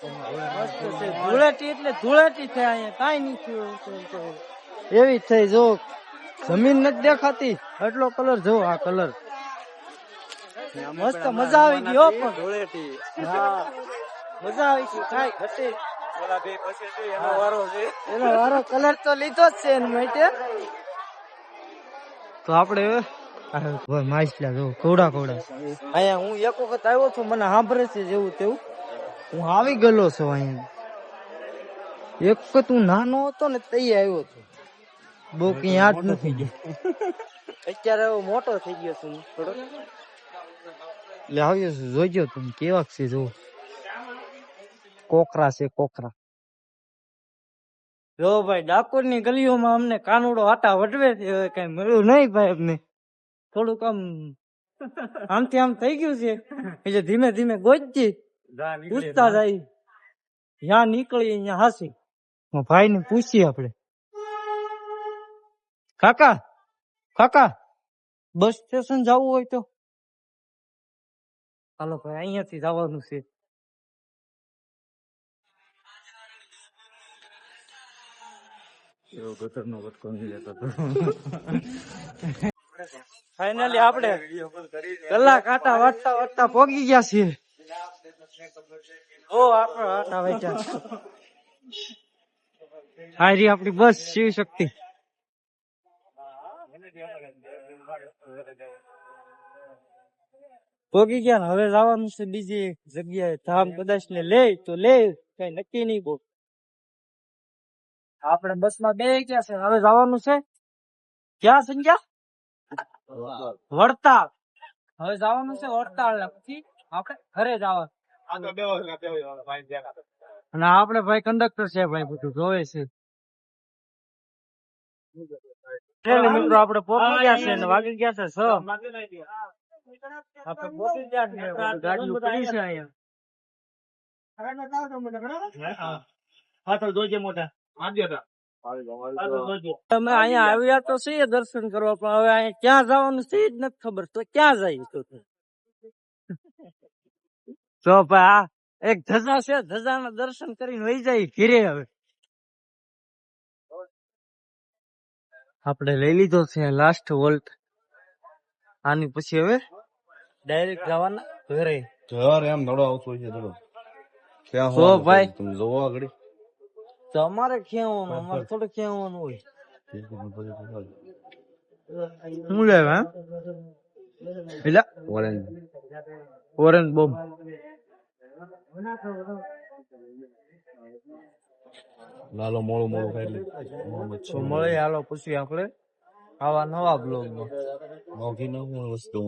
મસ્ત છે ધૂળેટી એટલે ધૂળેટી થાય અહીંયા કાંઈ નહીં થયું એવી થઈ જો જમીન નથી દેખાતી એટલો કલર જો આ કલર મસ્ત મજા આવી ગઈ હો પણ ધૂળેટી હા મજા આવી ગઈ કાંઈ ઘટે એનો વારો કલર તો લીધો જ છે એના માટે તો આપણે માછલા જો કોવડા કોવડા અહીંયા હું એક વખત આવ્યો છું મને સાંભળે છે જેવું તેવું હું આવી ગયેલો છું અહીંયા એક વખત હું નાનો હતો ને તઈ આવ્યો છું બહુ કઈ યાદ નથી ગયો અત્યારે હવે મોટો થઈ ગયો છું થોડો એટલે આવ્યો છું જોઈજો તમે કેવા છે જો કોકરા છે કોકરા જો ભાઈ ડાકોર ની ગલીઓમાં અમને કાનુડો આટા વટવે છે હવે કઈ મળ્યું નહીં ભાઈ અમને થોડુંક આમથી આમ થઈ ગયું છે એટલે ધીમે ધીમે ગોતજી પૂછતા જાય જ્યાં નીકળી અહીંયા હાસી ભાઈ ને પૂછીએ આપણે કાકા કાકા બસ સ્ટેશન જવું હોય તો હાલો ભાઈ અહીંયાથી જવાનું છે ફાઈનલી આપણે કલાક આટા વાટતા વાટતા પોગી ગયા છીએ ઓ આપણે આટા વાટ્યા હારી આપણી બસ શિવ શક્તિ પોગી ગયા ને હવે જવાનું છે બીજી જગ્યાએ ધામ કદાચ ને લે તો લે કઈ નક્કી નહીં બહુ આપણે બસ માં બે ગયા છે હવે જવાનું છે ક્યાં સંજ્ઞા વડતાલ હવે જવાનું છે વડતાલ પછી આપણે ઘરે જવાનું અને આપણે ભાઈ કંડક્ટર છે ભાઈ બધું જોવે છે મિત્રો આપણે પહોંચી ગયા છે ને વાગી ગયા છે આપણે પહોંચી ગયા છે ગાડી પડી છે અહીંયા તમે અહીંયા આવ્યા તો છીએ દર્શન કરવા પણ હવે અહીંયા ક્યાં જવાનું છે જ નથી ખબર તો ક્યાં જાય તો ભાઈ આ એક ધજા છે ધજાના દર્શન કરીને વહી જાય ઘીરે હવે આપણે લઈ લીધો છે લાસ્ટ વોલ્ટ આની પછી હવે ડાયરેક્ટ જવાના ઘરે ઘર એમ નડો આવતો છે થોડો તો ભાઈ તમે જોવો આગળ તમારે ખેવાનું અમારે થોડું ખેવાનું હોય શું લેવા એટલે ઓરેન્જ બોમ્બ લાલો મોળું મોળું ખાઈ લે મળે હાલો પછી આપણે આવા નવા બ્લોગ માં મોઘી ન વસ્તુ